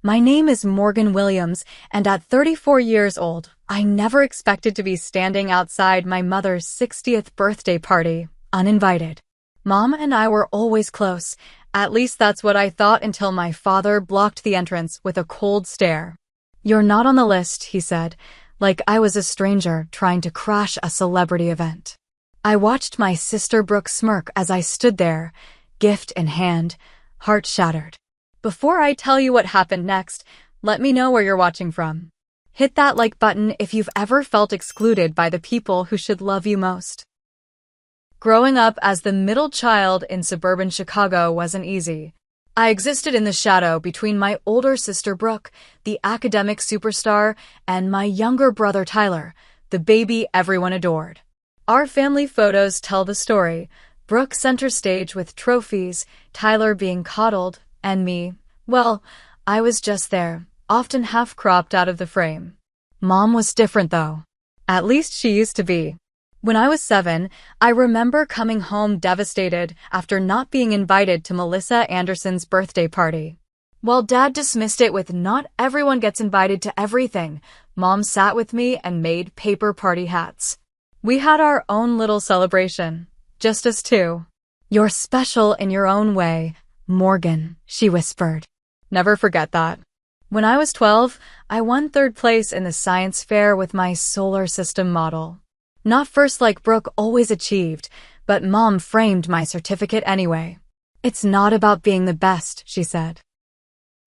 My name is Morgan Williams, and at 34 years old, I never expected to be standing outside my mother's 60th birthday party, uninvited. Mom and I were always close. At least that's what I thought until my father blocked the entrance with a cold stare. "You're not on the list," he said, like I was a stranger trying to crash a celebrity event. I watched my sister Brooke smirk as I stood there, gift in hand, heart shattered. Before I tell you what happened next, let me know where you're watching from. Hit that like button if you've ever felt excluded by the people who should love you most. Growing up as the middle child in suburban Chicago wasn't easy. I existed in the shadow between my older sister Brooke, the academic superstar, and my younger brother Tyler, the baby everyone adored. Our family photos tell the story. Brooke center stage with trophies, Tyler being coddled, and me, well, I was just there, often half-cropped out of the frame. Mom was different though. At least she used to be. When I was 7, I remember coming home devastated after not being invited to Melissa Anderson's birthday party. While Dad dismissed it with "not everyone gets invited to everything," Mom sat with me and made paper party hats. We had our own little celebration, just us two. "You're special in your own way, Morgan," she whispered. Never forget that. When I was 12, I won 3rd place in the science fair with my solar system model. Not first like Brooke always achieved, but Mom framed my certificate anyway. "It's not about being the best," she said.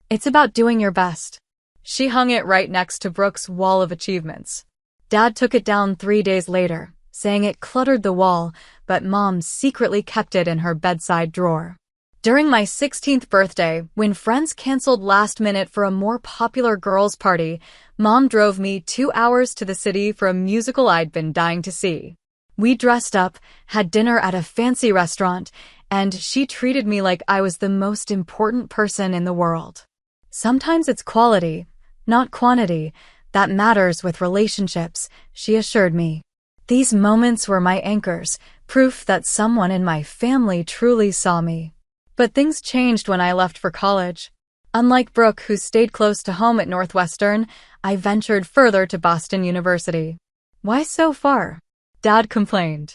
"It's about doing your best." She hung it right next to Brooke's wall of achievements. Dad took it down 3 days later, saying it cluttered the wall, but Mom secretly kept it in her bedside drawer. During my 16th birthday, when friends canceled last minute for a more popular girls' party, Mom drove me 2 hours to the city for a musical I'd been dying to see. We dressed up, had dinner at a fancy restaurant, and she treated me like I was the most important person in the world. Sometimes it's quality, not quantity, that matters with relationships, she assured me. These moments were my anchors, proof that someone in my family truly saw me. But things changed when I left for college. Unlike Brooke, who stayed close to home at Northwestern, I ventured further to Boston University. "Why so far?" Dad complained.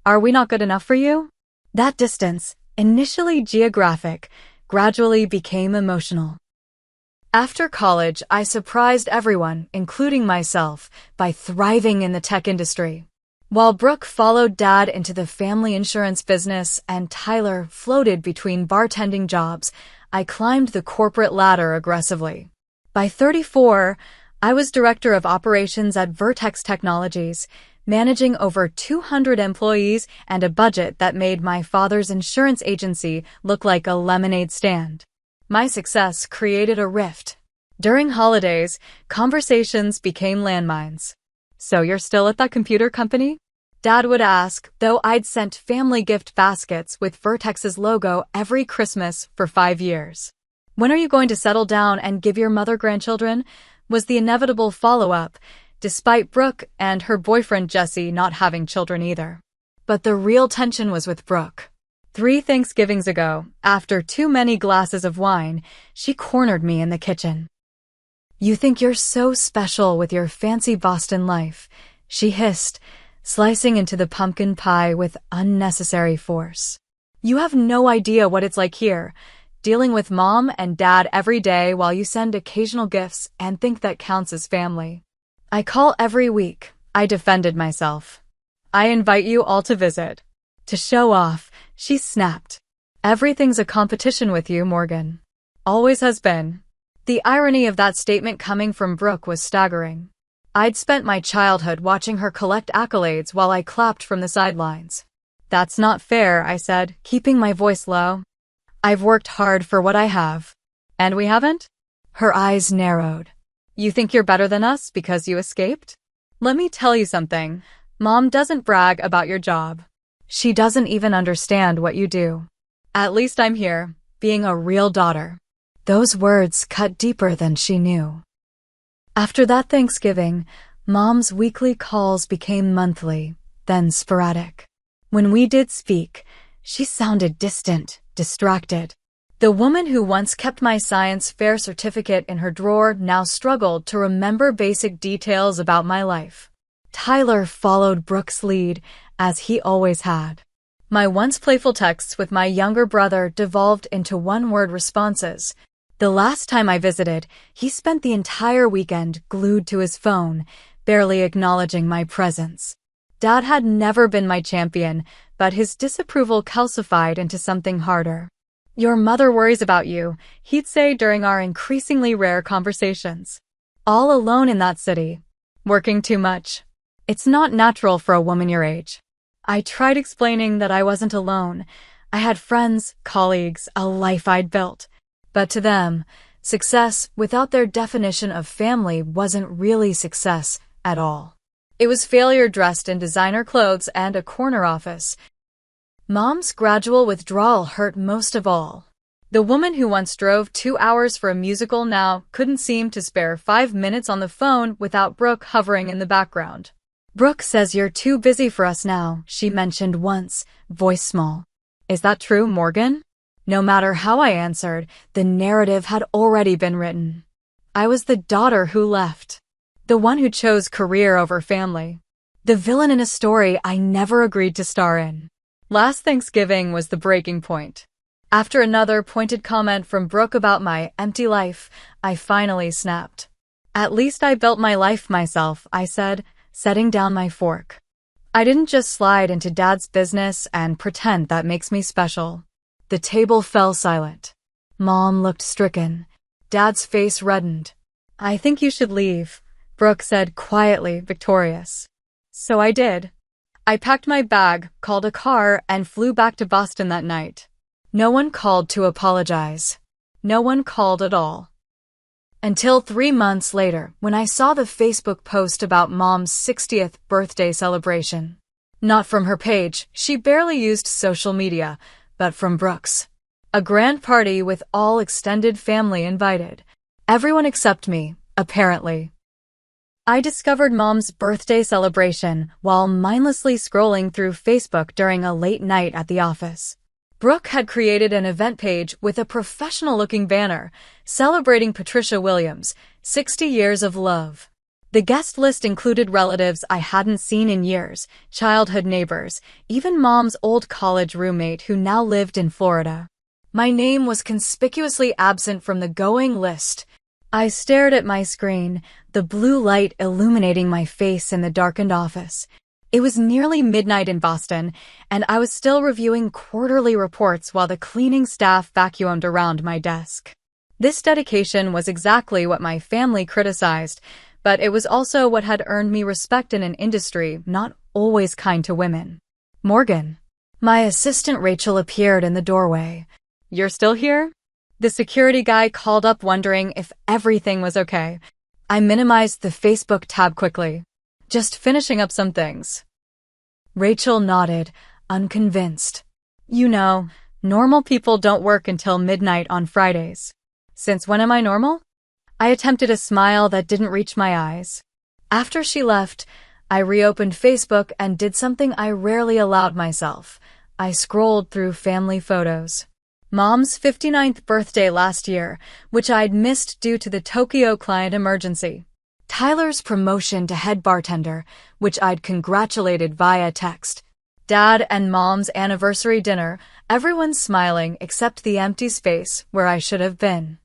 "Are we not good enough for you?" That distance, initially geographic, gradually became emotional. After college, I surprised everyone, including myself, by thriving in the tech industry. While Brooke followed Dad into the family insurance business and Tyler floated between bartending jobs, I climbed the corporate ladder aggressively. By 34, I was director of operations at Vertex Technologies, managing over 200 employees and a budget that made my father's insurance agency look like a lemonade stand. My success created a rift. During holidays, conversations became landmines. "So you're still at that computer company?" Dad would ask, though I'd sent family gift baskets with Vertex's logo every Christmas for 5 years. "When are you going to settle down and give your mother grandchildren?" was the inevitable follow-up, despite Brooke and her boyfriend Jesse not having children either. But the real tension was with Brooke. 3 Thanksgivings ago, after too many glasses of wine, she cornered me in the kitchen. "You think you're so special with your fancy Boston life," she hissed, slicing into the pumpkin pie with unnecessary force. "You have no idea what it's like here, dealing with Mom and Dad every day while you send occasional gifts and think that counts as family." "I call every week," I defended myself. "I invite you all to visit." To show off, she snapped. "Everything's a competition with you, Morgan. Always has been." The irony of that statement coming from Brooke was staggering. I'd spent my childhood watching her collect accolades while I clapped from the sidelines. "That's not fair," I said, keeping my voice low. "I've worked hard for what I have." "And we haven't?" Her eyes narrowed. "You think you're better than us because you escaped?" Let me tell you something. Mom doesn't brag about your job. She doesn't even understand what you do. At least I'm here, being a real daughter. Those words cut deeper than she knew. After that Thanksgiving, Mom's weekly calls became monthly, then sporadic. When we did speak, she sounded distant, distracted. The woman who once kept my science fair certificate in her drawer now struggled to remember basic details about my life. Tyler followed Brooke's lead, as he always had. My once playful texts with my younger brother devolved into one-word responses. The last time I visited, he spent the entire weekend glued to his phone, barely acknowledging my presence. Dad had never been my champion, but his disapproval calcified into something harder. "Your mother worries about you," he'd say during our increasingly rare conversations. All alone in that city. Working too much. It's not natural for a woman your age. I tried explaining that I wasn't alone. I had friends, colleagues, a life I'd built. But to them, success without their definition of family wasn't really success at all. It was failure dressed in designer clothes and a corner office. Mom's gradual withdrawal hurt most of all. The woman who once drove 2 hours for a musical now couldn't seem to spare 5 minutes on the phone without Brooke hovering in the background. "Brooke says you're too busy for us now," she mentioned once, voice small. "Is that true, Morgan?" No matter how I answered, the narrative had already been written. I was the daughter who left. The one who chose career over family. The villain in a story I never agreed to star in. Last Thanksgiving was the breaking point. After another pointed comment from Brooke about my empty life, I finally snapped. "At least I built my life myself," I said, setting down my fork. "I didn't just slide into Dad's business and pretend that makes me special." The table fell silent. Mom looked stricken. Dad's face reddened. "I think you should leave," Brooke said quietly, victorious. So I did. I packed my bag, called a car, and flew back to Boston that night. No one called to apologize. No one called at all. Until 3 months later, when I saw the Facebook post about Mom's 60th birthday celebration. Not from her page, she barely used social media, but from Brooke's. A grand party with all extended family invited. Everyone except me, apparently. I discovered Mom's birthday celebration while mindlessly scrolling through Facebook during a late night at the office. Brooke had created an event page with a professional-looking banner celebrating Patricia Williams' 60 years of love. The guest list included relatives I hadn't seen in years, childhood neighbors, even Mom's old college roommate who now lived in Florida. My name was conspicuously absent from the going list. I stared at my screen, the blue light illuminating my face in the darkened office. It was nearly midnight in Boston, and I was still reviewing quarterly reports while the cleaning staff vacuumed around my desk. This dedication was exactly what my family criticized, but it was also what had earned me respect in an industry not always kind to women. "Morgan." My assistant Rachel appeared in the doorway. "You're still here?" The security guy called up wondering if everything was okay. I minimized the Facebook tab quickly. "Just finishing up some things." Rachel nodded, unconvinced. "You know, normal people don't work until midnight on Fridays." "Since when am I normal?" I attempted a smile that didn't reach my eyes. After she left, I reopened Facebook and did something I rarely allowed myself. I scrolled through family photos. Mom's 59th birthday last year, which I'd missed due to the Tokyo client emergency. Tyler's promotion to head bartender, which I'd congratulated via text. Dad and Mom's anniversary dinner, everyone smiling except the empty space where I should have been.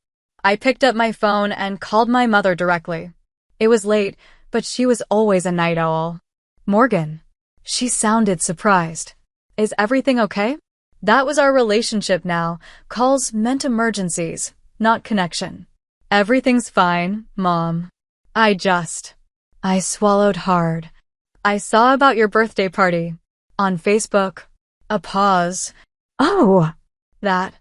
I picked up my phone and called my mother directly. It was late, but she was always a night owl. "Morgan." She sounded surprised. "Is everything okay?" That was our relationship now. Calls meant emergencies, not connection. "Everything's fine, Mom. I swallowed hard. "I saw about your birthday party. On Facebook." A pause. "Oh, that."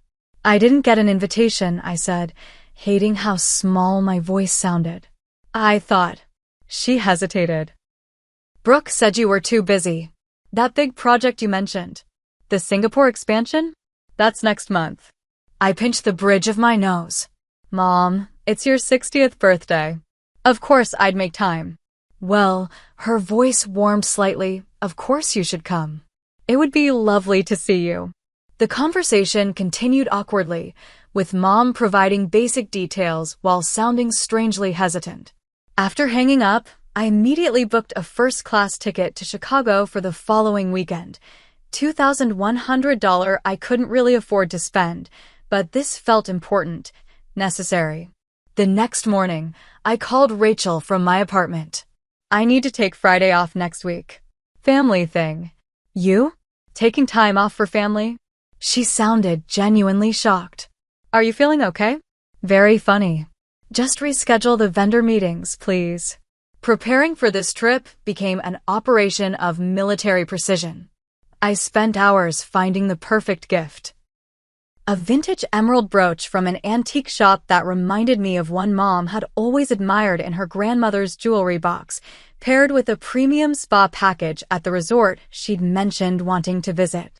"I didn't get an invitation," I said, hating how small my voice sounded. "I thought." She hesitated. "Brooke said you were too busy. That big project you mentioned. The Singapore expansion? That's next month." I pinched the bridge of my nose. "Mom, it's your 60th birthday. Of course I'd make time." "Well," her voice warmed slightly, "of course you should come. It would be lovely to see you." The conversation continued awkwardly, with Mom providing basic details while sounding strangely hesitant. After hanging up, I immediately booked a first-class ticket to Chicago for the following weekend. $2,100 I couldn't really afford to spend, but this felt important, necessary. The next morning, I called Rachel from my apartment. I need to take Friday off next week. Family thing. You? Taking time off for family? She sounded genuinely shocked. Are you feeling okay? Very funny. Just reschedule the vendor meetings, please. Preparing for this trip became an operation of military precision. I spent hours finding the perfect gift. A vintage emerald brooch from an antique shop that reminded me of one Mom had always admired in her grandmother's jewelry box, paired with a premium spa package at the resort she'd mentioned wanting to visit.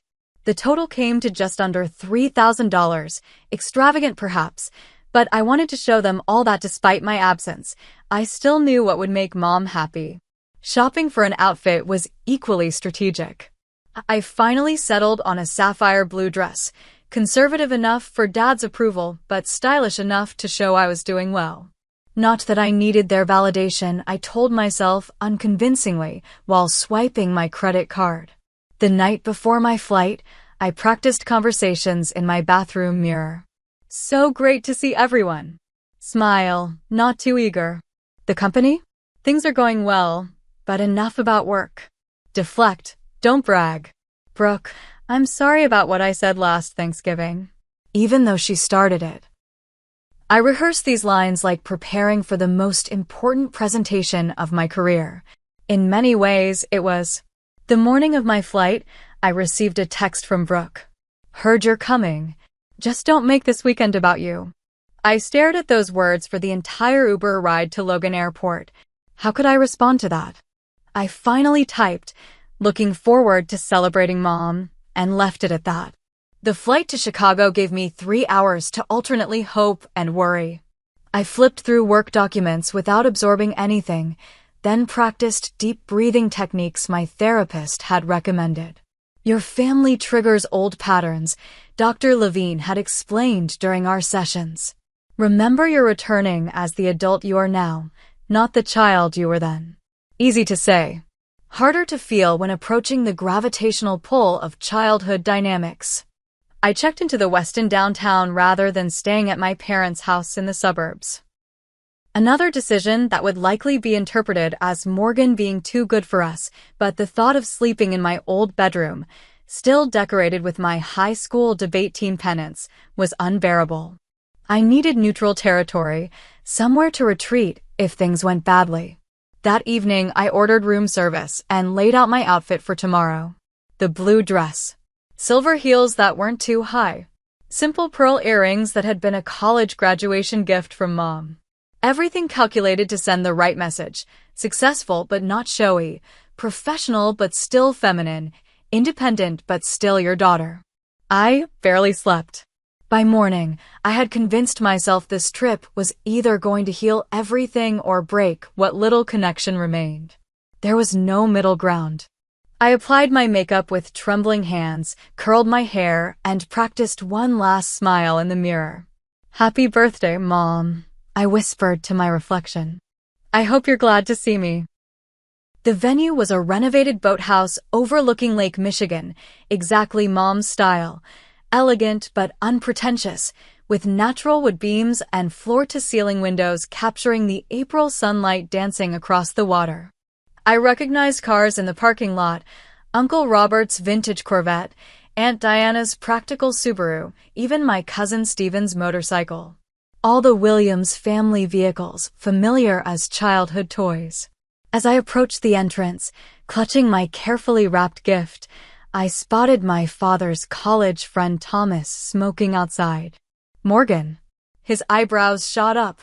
The total came to just under $3,000, extravagant perhaps, but I wanted to show them all that despite my absence, I still knew what would make Mom happy. Shopping for an outfit was equally strategic. I finally settled on a sapphire blue dress, conservative enough for Dad's approval, but stylish enough to show I was doing well. Not that I needed their validation, I told myself unconvincingly while swiping my credit card. The night before my flight, I practiced conversations in my bathroom mirror. So great to see everyone. Smile, not too eager. The company? Things are going well, but enough about work. Deflect, don't brag. Brooke, I'm sorry about what I said last Thanksgiving. Even though she started it. I rehearsed these lines like preparing for the most important presentation of my career. In many ways, it was. The morning of my flight, I received a text from Brooke. Heard you're coming. Just don't make this weekend about you. I stared at those words for the entire Uber ride to Logan Airport. How could I respond to that? I finally typed, looking forward to celebrating Mom, and left it at that. The flight to Chicago gave me 3 hours to alternately hope and worry. I flipped through work documents without absorbing anything, then practiced deep breathing techniques my therapist had recommended. Your family triggers old patterns, Dr. Levine had explained during our sessions. Remember you're returning as the adult you are now, not the child you were then. Easy to say. Harder to feel when approaching the gravitational pull of childhood dynamics. I checked into the Westin downtown rather than staying at my parents' house in the suburbs. Another decision that would likely be interpreted as Morgan being too good for us, but the thought of sleeping in my old bedroom, still decorated with my high school debate team pennants, was unbearable. I needed neutral territory, somewhere to retreat if things went badly. That evening, I ordered room service and laid out my outfit for tomorrow. The blue dress. Silver heels that weren't too high. Simple pearl earrings that had been a college graduation gift from Mom. Everything calculated to send the right message. Successful but not showy. Professional but still feminine. Independent but still your daughter. I barely slept. By morning, I had convinced myself this trip was either going to heal everything or break what little connection remained. There was no middle ground. I applied my makeup with trembling hands, curled my hair, and practiced one last smile in the mirror. Happy birthday, Mom, I whispered to my reflection. I hope you're glad to see me. The venue was a renovated boathouse overlooking Lake Michigan, exactly Mom's style. Elegant but unpretentious, with natural wood beams and floor-to-ceiling windows capturing the April sunlight dancing across the water. I recognized cars in the parking lot, Uncle Robert's vintage Corvette, Aunt Diana's practical Subaru, even my cousin Stephen's motorcycle. All the Williams family vehicles, familiar as childhood toys. As I approached the entrance, clutching my carefully wrapped gift, I spotted my father's college friend Thomas smoking outside. Morgan. His eyebrows shot up.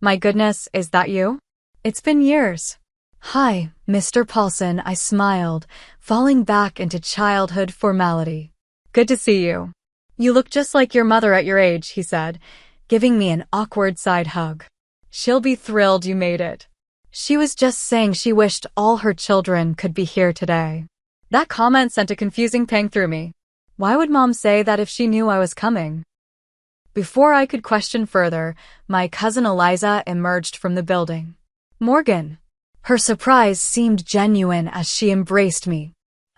My goodness, is that you? It's been years. Hi, Mr. Paulson, I smiled, falling back into childhood formality. Good to see you. You look just like your mother at your age, he said, giving me an awkward side hug. She'll be thrilled you made it. She was just saying she wished all her children could be here today. That comment sent a confusing pang through me. Why would Mom say that if she knew I was coming? Before I could question further, my cousin Eliza emerged from the building. Morgan. Her surprise seemed genuine as she embraced me.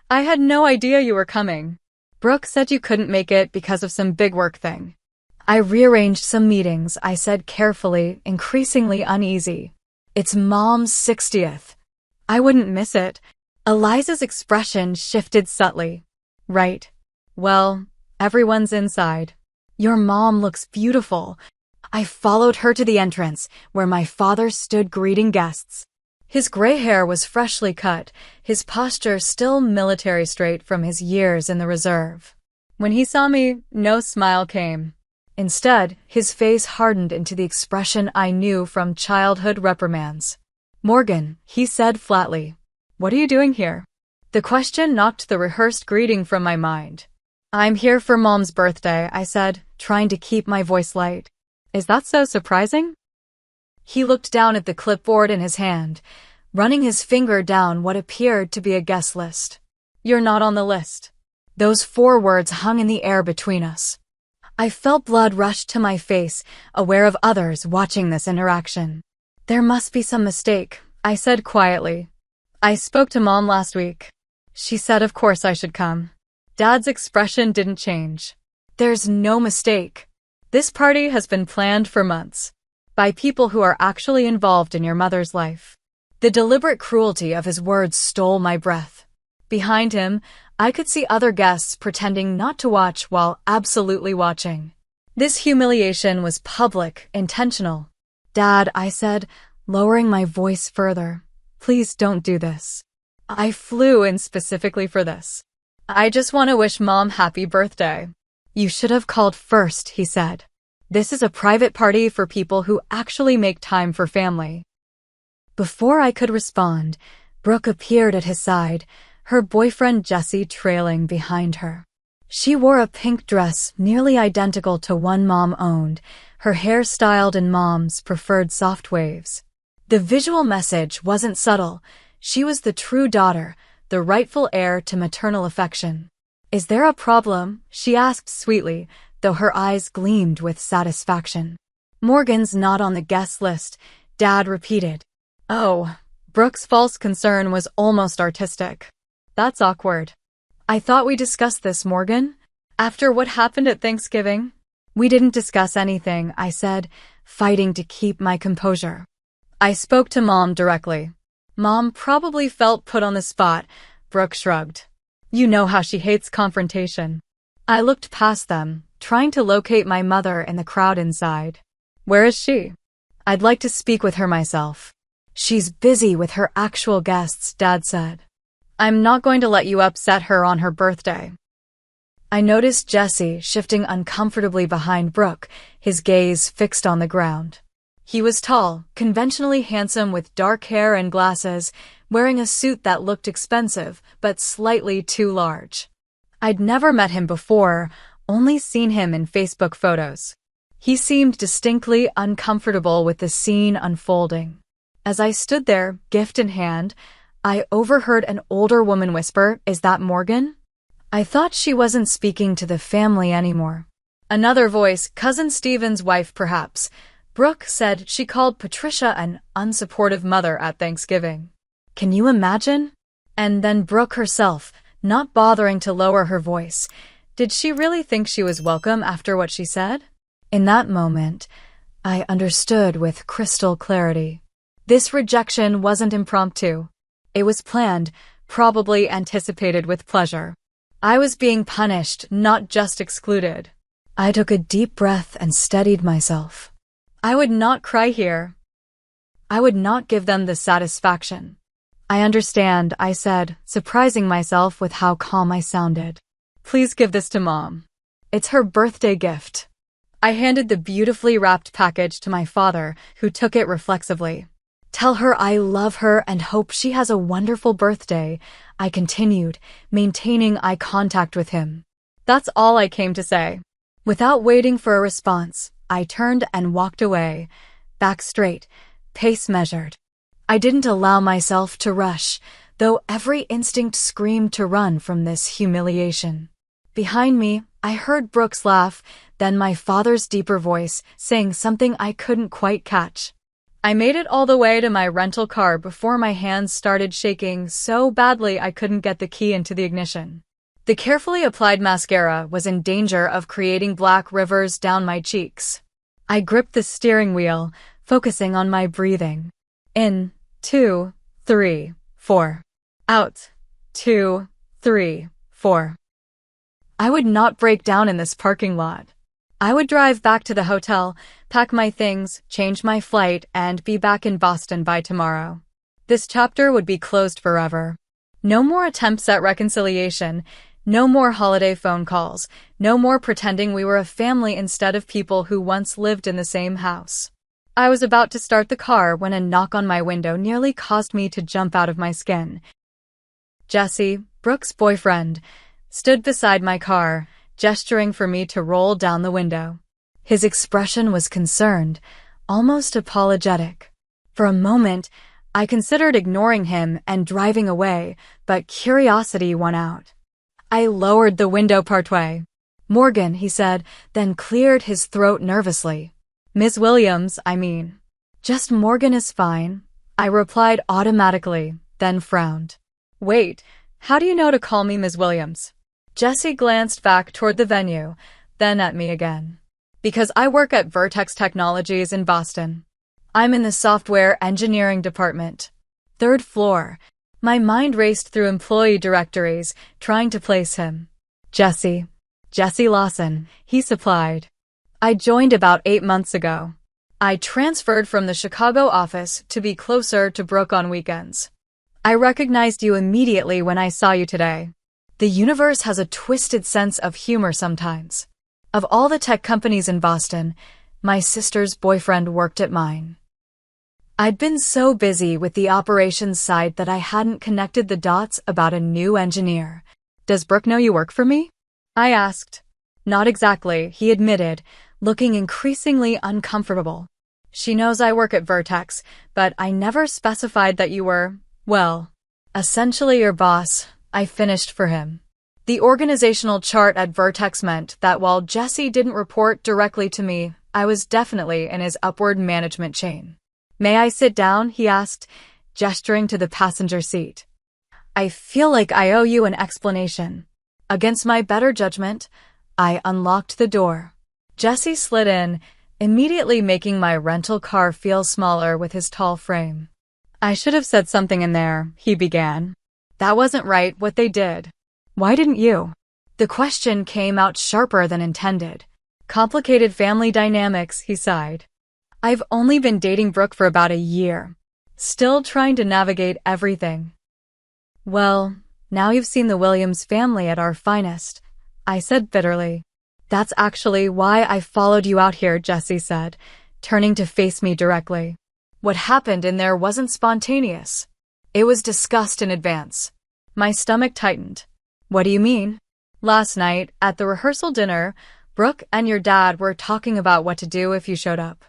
I had no idea you were coming. Brooke said you couldn't make it because of some big work thing. I rearranged some meetings, I said carefully, increasingly uneasy. It's Mom's 60th. I wouldn't miss it. Eliza's expression shifted subtly. Right. Well, everyone's inside. Your mom looks beautiful. I followed her to the entrance, where my father stood greeting guests. His gray hair was freshly cut, his posture still military straight from his years in the reserve. When he saw me, no smile came. Instead, his face hardened into the expression I knew from childhood reprimands. Morgan, he said flatly. What are you doing here? The question knocked the rehearsed greeting from my mind. I'm here for Mom's birthday, I said, trying to keep my voice light. Is that so surprising? He looked down at the clipboard in his hand, running his finger down what appeared to be a guest list. You're not on the list. Those 4 words hung in the air between us. I felt blood rush to my face, aware of others watching this interaction. There must be some mistake, I said quietly. I spoke to Mom last week. She said of course I should come. Dad's expression didn't change. There's no mistake. This party has been planned for months. By people who are actually involved in your mother's life. The deliberate cruelty of his words stole my breath. Behind him, I could see other guests pretending not to watch while absolutely watching. This humiliation was public, intentional. Dad, I said, lowering my voice further. Please don't do this. I flew in specifically for this. I just want to wish Mom happy birthday. You should have called first, he said. This is a private party for people who actually make time for family. Before I could respond, Brooke appeared at his side, her boyfriend Jesse trailing behind her. She wore a pink dress nearly identical to one Mom owned, her hair styled in Mom's preferred soft waves. The visual message wasn't subtle. She was the true daughter, the rightful heir to maternal affection. Is there a problem? She asked sweetly, though her eyes gleamed with satisfaction. Morgan's not on the guest list, Dad repeated. Oh, Brooke's false concern was almost artistic. That's awkward. I thought we discussed this, Morgan. After what happened at Thanksgiving? We didn't discuss anything, I said, fighting to keep my composure. I spoke to Mom directly. Mom probably felt put on the spot, Brooke shrugged. You know how she hates confrontation. I looked past them, trying to locate my mother in the crowd inside. Where is she? I'd like to speak with her myself. She's busy with her actual guests, Dad said. I'm not going to let you upset her on her birthday. I noticed Jesse shifting uncomfortably behind Brooke, his gaze fixed on the ground. He was tall, conventionally handsome with dark hair and glasses, wearing a suit that looked expensive, but slightly too large. I'd never met him before, only seen him in Facebook photos. He seemed distinctly uncomfortable with the scene unfolding. As I stood there, gift in hand, I overheard an older woman whisper, "Is that Morgan?" I thought she wasn't speaking to the family anymore. Another voice, Cousin Stephen's wife perhaps. Brooke said she called Patricia an unsupportive mother at Thanksgiving. Can you imagine? And then Brooke herself, not bothering to lower her voice. Did she really think she was welcome after what she said? In that moment, I understood with crystal clarity. This rejection wasn't impromptu. It was planned, probably anticipated with pleasure. I was being punished, not just excluded. I took a deep breath and steadied myself. I would not cry here. I would not give them the satisfaction. I understand, I said, surprising myself with how calm I sounded. Please give this to Mom. It's her birthday gift. I handed the beautifully wrapped package to my father, who took it reflexively. Tell her I love her and hope she has a wonderful birthday, I continued, maintaining eye contact with him. That's all I came to say. Without waiting for a response, I turned and walked away, back straight, pace measured. I didn't allow myself to rush, though every instinct screamed to run from this humiliation. Behind me, I heard Brooks laugh, then my father's deeper voice, saying something I couldn't quite catch. I made it all the way to my rental car before my hands started shaking so badly I couldn't get the key into the ignition. The carefully applied mascara was in danger of creating black rivers down my cheeks. I gripped the steering wheel, focusing on my breathing. In, 2, 3, 4. Out, 2, 3, 4. I would not break down in this parking lot. I would drive back to the hotel, pack my things, change my flight, and be back in Boston by tomorrow. This chapter would be closed forever. No more attempts at reconciliation, no more holiday phone calls, no more pretending we were a family instead of people who once lived in the same house. I was about to start the car when a knock on my window nearly caused me to jump out of my skin. Jesse, Brooks' boyfriend, stood beside my car, gesturing for me to roll down the window. His expression was concerned, almost apologetic. For a moment, I considered ignoring him and driving away, but curiosity won out. I lowered the window partway. "Morgan," he said, then cleared his throat nervously. "Ms. Williams, I mean." "Just Morgan is fine," I replied automatically, then frowned. "Wait, how do you know to call me Ms. Williams?" Jesse glanced back toward the venue, then at me again. "Because I work at Vertex Technologies in Boston. I'm in the software engineering department. 3rd floor." My mind raced through employee directories, trying to place him. Jesse Lawson, he supplied. "I joined about 8 months ago. I transferred from the Chicago office to be closer to Brooke on weekends. I recognized you immediately when I saw you today. The universe has a twisted sense of humor sometimes. Of all the tech companies in Boston, my sister's boyfriend worked at mine." I'd been so busy with the operations side that I hadn't connected the dots about a new engineer. "Does Brooke know you work for me?" I asked. "Not exactly," he admitted, looking increasingly uncomfortable. "She knows I work at Vertex, but I never specified that you were, well, essentially your boss." I finished for him. The organizational chart at Vertex meant that while Jesse didn't report directly to me, I was definitely in his upward management chain. "May I sit down?" he asked, gesturing to the passenger seat. "I feel like I owe you an explanation." Against my better judgment, I unlocked the door. Jesse slid in, immediately making my rental car feel smaller with his tall frame. "I should have said something in there," he began. "That wasn't right, what they did." "Why didn't you?" The question came out sharper than intended. "Complicated family dynamics," he sighed. "I've only been dating Brooke for about a year. Still trying to navigate everything." "Well, now you've seen the Williams family at our finest," I said bitterly. "That's actually why I followed you out here," Jesse said, turning to face me directly. "What happened in there wasn't spontaneous. It was discussed in advance." My stomach tightened. "What do you mean?" "Last night, at the rehearsal dinner, Brooke and your dad were talking about what to do if you showed up.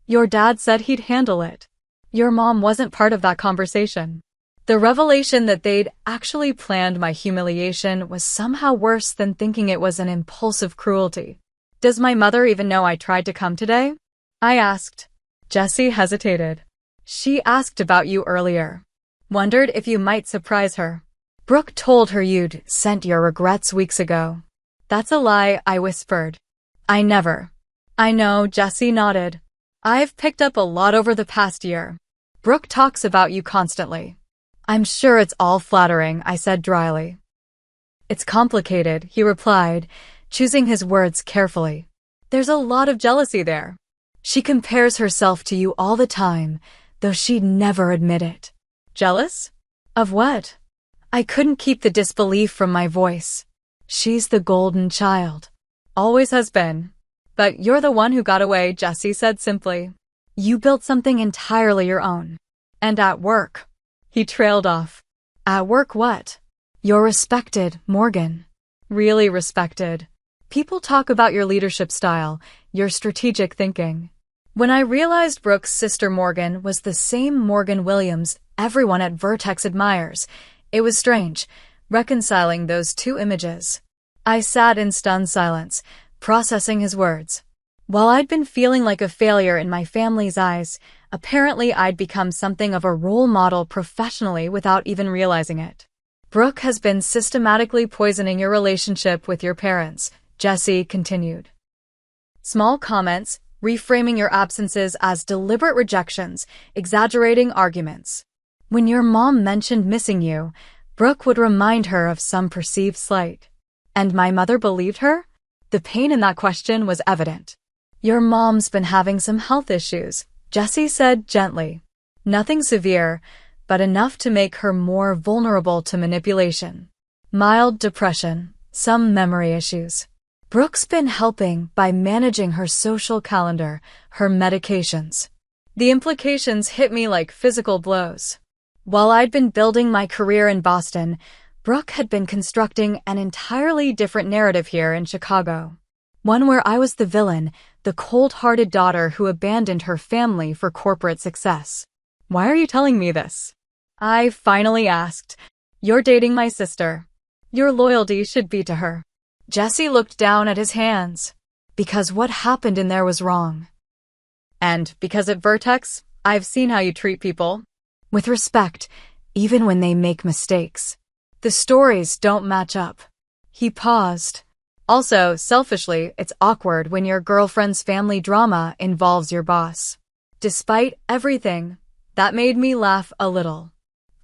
Your dad said he'd handle it. Your mom wasn't part of that conversation." The revelation that they'd actually planned my humiliation was somehow worse than thinking it was an impulsive cruelty. "Does my mother even know I tried to come today?" I asked. Jesse hesitated. "She asked about you earlier. Wondered if you might surprise her. Brooke told her you'd sent your regrets weeks ago." "That's a lie," I whispered. "I never." "I know," Jesse nodded. "I've picked up a lot over the past year. Brooke talks about you constantly." "I'm sure it's all flattering," I said dryly. "It's complicated," he replied, choosing his words carefully. "There's a lot of jealousy there. She compares herself to you all the time, though she'd never admit it." "Jealous? Of what?" I couldn't keep the disbelief from my voice. "She's the golden child. Always has been. But you're the one who got away," Jesse said simply. "You built something entirely your own. And at work." He trailed off. "At work what?" "You're respected, Morgan. Really respected. People talk about your leadership style, your strategic thinking." When I realized Brooke's sister Morgan was the same Morgan Williams everyone at Vertex admires, it was strange, reconciling those two images. I sat in stunned silence, processing his words. While I'd been feeling like a failure in my family's eyes, apparently I'd become something of a role model professionally without even realizing it. Brooke has been systematically poisoning your relationship with your parents, Jesse continued. Small comments, reframing your absences as deliberate rejections, exaggerating arguments. When your mom mentioned missing you, Brooke would remind her of some perceived slight. And my mother believed her? The pain in that question was evident. Your mom's been having some health issues, Jesse said gently. Nothing severe, but enough to make her more vulnerable to manipulation. Mild depression, some memory issues. Brooke's been helping by managing her social calendar, her medications. The implications hit me like physical blows. While I'd been building my career in Boston, Brooke had been constructing an entirely different narrative here in Chicago. One where I was the villain, the cold-hearted daughter who abandoned her family for corporate success. Why are you telling me this? I finally asked. You're dating my sister. Your loyalty should be to her. Jesse looked down at his hands. Because what happened in there was wrong. And because at Vertex, I've seen how you treat people. With respect, even when they make mistakes. The stories don't match up. He paused. Also, selfishly, it's awkward when your girlfriend's family drama involves your boss. Despite everything, that made me laugh a little.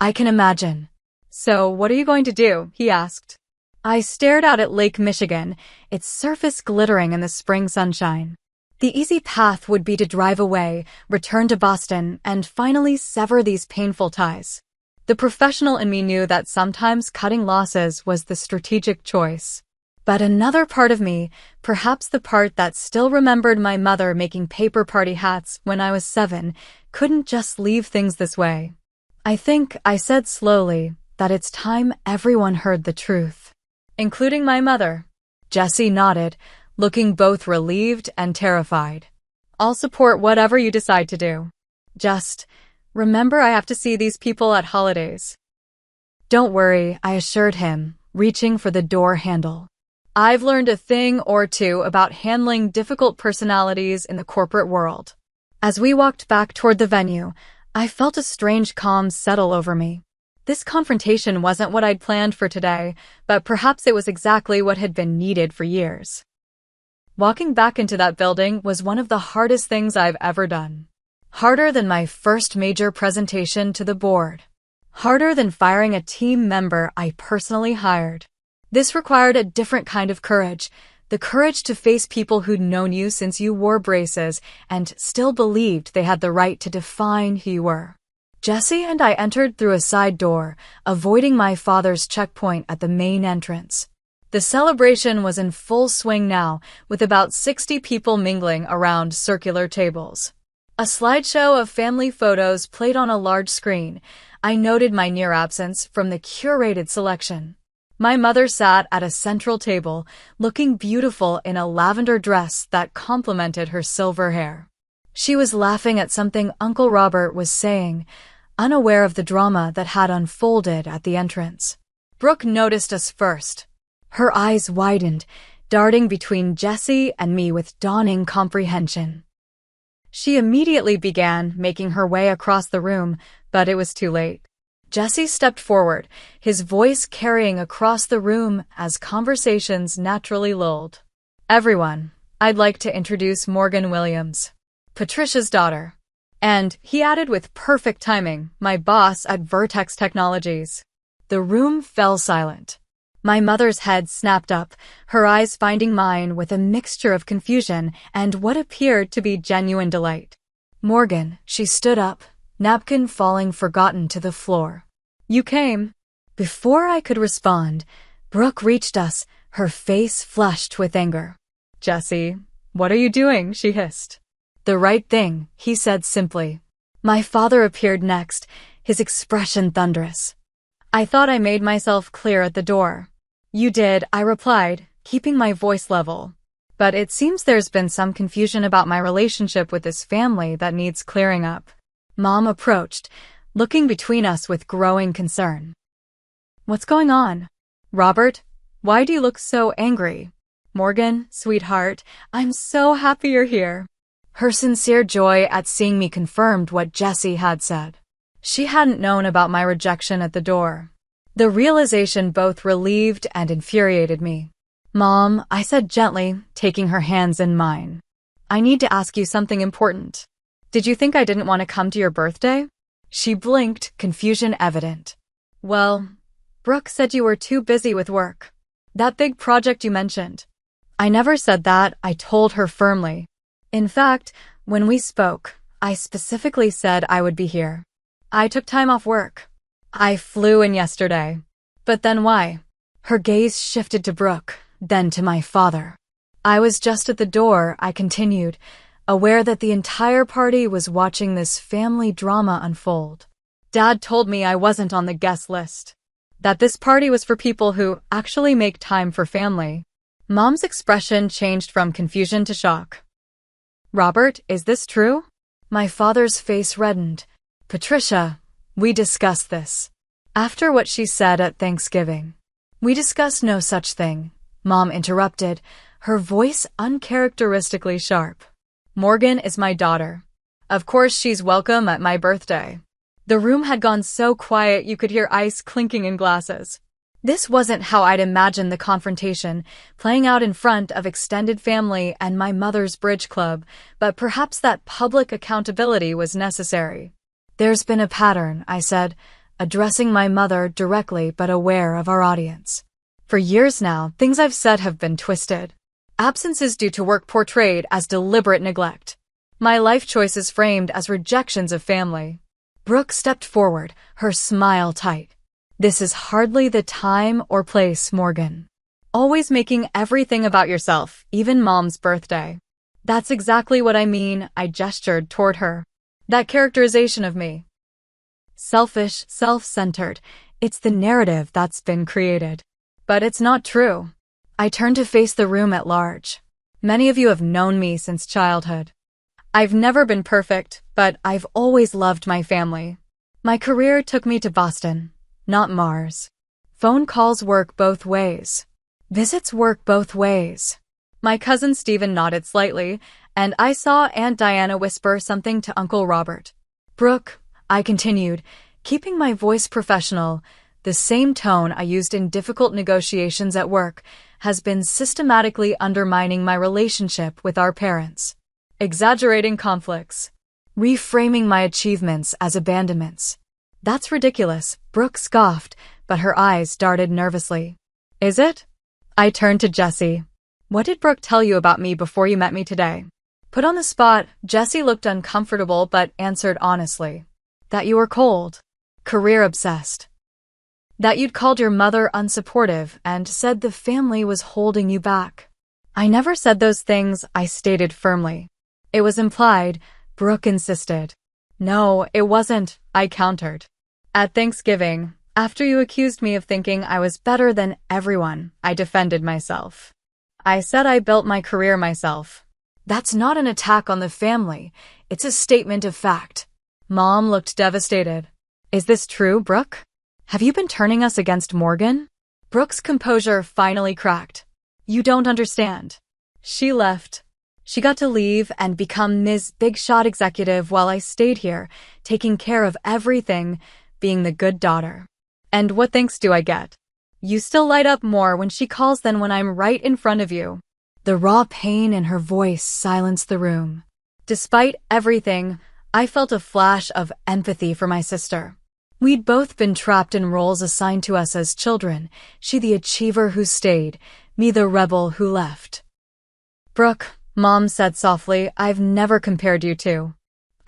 I can imagine. So, what are you going to do? He asked. I stared out at Lake Michigan, its surface glittering in the spring sunshine. The easy path would be to drive away, return to Boston, and finally sever these painful ties. The professional in me knew that sometimes cutting losses was the strategic choice. But another part of me, perhaps the part that still remembered my mother making paper party hats when I was 7, couldn't just leave things this way. I think I said slowly that it's time everyone heard the truth. Including my mother. Jesse nodded, looking both relieved and terrified. I'll support whatever you decide to do. Just remember I have to see these people at holidays. Don't worry, I assured him, reaching for the door handle. I've learned a thing or two about handling difficult personalities in the corporate world. As we walked back toward the venue, I felt a strange calm settle over me. This confrontation wasn't what I'd planned for today, but perhaps it was exactly what had been needed for years. Walking back into that building was one of the hardest things I've ever done. Harder than my first major presentation to the board. Harder than firing a team member I personally hired. This required a different kind of courage, the courage to face people who'd known you since you wore braces and still believed they had the right to define who you were. Jesse and I entered through a side door, avoiding my father's checkpoint at the main entrance. The celebration was in full swing now, with about 60 people mingling around circular tables. A slideshow of family photos played on a large screen. I noted my near absence from the curated selection. My mother sat at a central table, looking beautiful in a lavender dress that complemented her silver hair. She was laughing at something Uncle Robert was saying, unaware of the drama that had unfolded at the entrance. Brooke noticed us first. Her eyes widened, darting between Jesse and me with dawning comprehension. She immediately began making her way across the room, but it was too late. Jesse stepped forward, his voice carrying across the room as conversations naturally lulled. Everyone, I'd like to introduce Morgan Williams, Patricia's daughter. And, he added with perfect timing, my boss at Vertex Technologies. The room fell silent. My mother's head snapped up, her eyes finding mine with a mixture of confusion and what appeared to be genuine delight. Morgan, she stood up, napkin falling forgotten to the floor. You came. Before I could respond, Brooke reached us, her face flushed with anger. Jesse, what are you doing? She hissed. The right thing, he said simply. My father appeared next, his expression thunderous. I thought I made myself clear at the door. You did, I replied, keeping my voice level. But it seems there's been some confusion about my relationship with this family that needs clearing up. Mom approached, looking between us with growing concern. What's going on? Robert? Why do you look so angry? Morgan, sweetheart, I'm so happy you're here. Her sincere joy at seeing me confirmed what Jessie had said. She hadn't known about my rejection at the door. The realization both relieved and infuriated me. Mom, I said gently, taking her hands in mine. I need to ask you something important. Did you think I didn't want to come to your birthday? She blinked, confusion evident. Well, Brooke said you were too busy with work. That big project you mentioned. I never said that, I told her firmly. In fact, when we spoke, I specifically said I would be here. I took time off work. I flew in yesterday. But then why? Her gaze shifted to Brooke, then to my father. I was just at the door, I continued, aware that the entire party was watching this family drama unfold. Dad told me I wasn't on the guest list. That this party was for people who actually make time for family. Mom's expression changed from confusion to shock. Robert, is this true? My father's face reddened. Patricia, we discussed this. After what she said at Thanksgiving. We discussed no such thing, Mom interrupted, her voice uncharacteristically sharp. Morgan is my daughter. Of course she's welcome at my birthday. The room had gone so quiet you could hear ice clinking in glasses. This wasn't how I'd imagined the confrontation, playing out in front of extended family and my mother's bridge club, but perhaps that public accountability was necessary. There's been a pattern, I said, addressing my mother directly but aware of our audience. For years now, things I've said have been twisted. Absences due to work portrayed as deliberate neglect. My life choices framed as rejections of family. Brooke stepped forward, her smile tight. This is hardly the time or place, Morgan. Always making everything about yourself, even Mom's birthday. That's exactly what I mean, I gestured toward her. That characterization of me. Selfish, self-centered. It's the narrative that's been created. But it's not true. I turned to face the room at large. Many of you have known me since childhood. I've never been perfect, but I've always loved my family. My career took me to Boston, not Mars. Phone calls work both ways. Visits work both ways. My cousin Stephen nodded slightly, and I saw Aunt Diana whisper something to Uncle Robert. Brooke, I continued, keeping my voice professional, the same tone I used in difficult negotiations at work has been systematically undermining my relationship with our parents. Exaggerating conflicts. Reframing my achievements as abandonments. That's ridiculous, Brooke scoffed, but her eyes darted nervously. Is it? I turned to Jessie. What did Brooke tell you about me before you met me today? Put on the spot, Jessie looked uncomfortable but answered honestly. That you were cold. Career-obsessed. That you'd called your mother unsupportive and said the family was holding you back. I never said those things, I stated firmly. It was implied, Brooke insisted. No, it wasn't, I countered. At Thanksgiving, after you accused me of thinking I was better than everyone, I defended myself. I said I built my career myself. That's not an attack on the family, it's a statement of fact. Mom looked devastated. Is this true, Brooke? Have you been turning us against Morgan? Brooke's composure finally cracked. You don't understand. She left. She got to leave and become Ms. Big Shot Executive while I stayed here, taking care of everything, being the good daughter. And what thanks do I get? You still light up more when she calls than when I'm right in front of you. The raw pain in her voice silenced the room. Despite everything, I felt a flash of empathy for my sister. We'd both been trapped in roles assigned to us as children, she the achiever who stayed, me the rebel who left. Brooke, Mom said softly, I've never compared you two.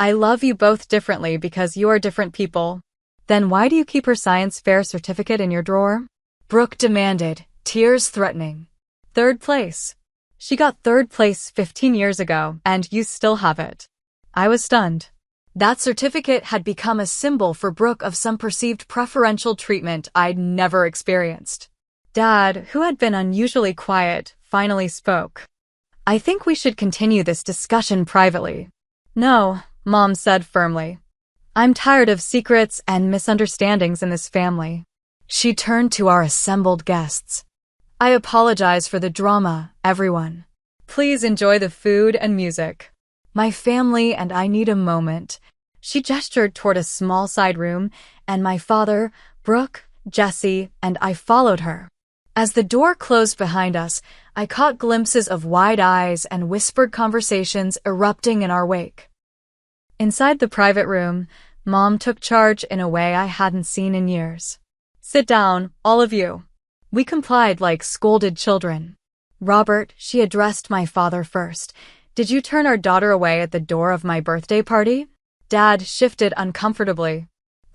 I love you both differently because you are different people. Then why do you keep her science fair certificate in your drawer? Brooke demanded, tears threatening. 3rd place. She got 3rd place 15 years ago, and you still have it. I was stunned. That certificate had become a symbol for Brooke of some perceived preferential treatment I'd never experienced. Dad, who had been unusually quiet, finally spoke. I think we should continue this discussion privately. No, Mom said firmly. I'm tired of secrets and misunderstandings in this family. She turned to our assembled guests. I apologize for the drama, everyone. Please enjoy the food and music. My family and I need a moment. She gestured toward a small side room, and my father, Brooke, Jesse, and I followed her. As the door closed behind us, I caught glimpses of wide eyes and whispered conversations erupting in our wake. Inside the private room, Mom took charge in a way I hadn't seen in years. Sit down, all of you. We complied like scolded children. Robert, she addressed my father first. Did you turn our daughter away at the door of my birthday party? Dad shifted uncomfortably.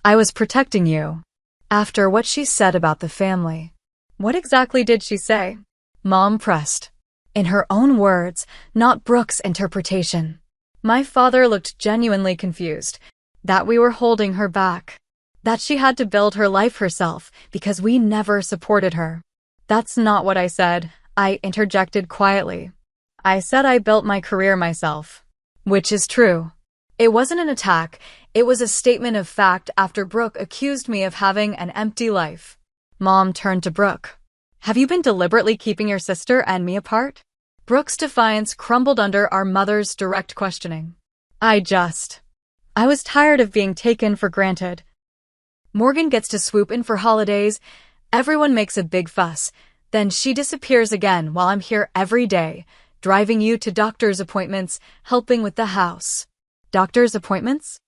I was protecting you. After what she said about the family. What exactly did she say? Mom pressed. In her own words, not Brooke's interpretation. My father looked genuinely confused. That we were holding her back. That she had to build her life herself because we never supported her. That's not what I said, I interjected quietly. I said I built my career myself. Which is true. It wasn't an attack, it was a statement of fact after Brooke accused me of having an empty life. Mom turned to Brooke. Have you been deliberately keeping your sister and me apart? Brooke's defiance crumbled under our mother's direct questioning. I was tired of being taken for granted. Morgan gets to swoop in for holidays, everyone makes a big fuss, then she disappears again while I'm here every day, driving you to doctor's appointments, helping with the house. Doctor's appointments?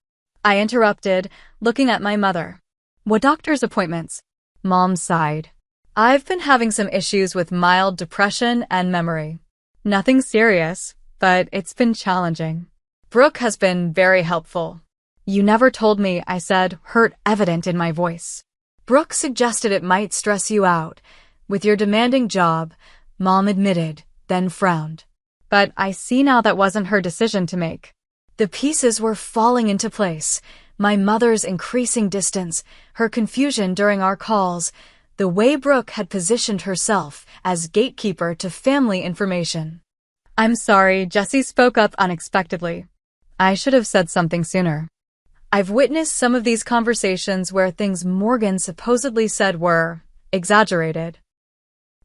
I interrupted, looking at my mother. What doctor's appointments? Mom sighed. I've been having some issues with mild depression and memory. Nothing serious, but it's been challenging. Brooke has been very helpful. You never told me, I said, hurt evident in my voice. Brooke suggested it might stress you out. With your demanding job, Mom admitted, then frowned. But I see now that wasn't her decision to make. The pieces were falling into place. My mother's increasing distance, her confusion during our calls, the way Brooke had positioned herself as gatekeeper to family information. I'm sorry, Jesse spoke up unexpectedly. I should have said something sooner. I've witnessed some of these conversations where things Morgan supposedly said were exaggerated.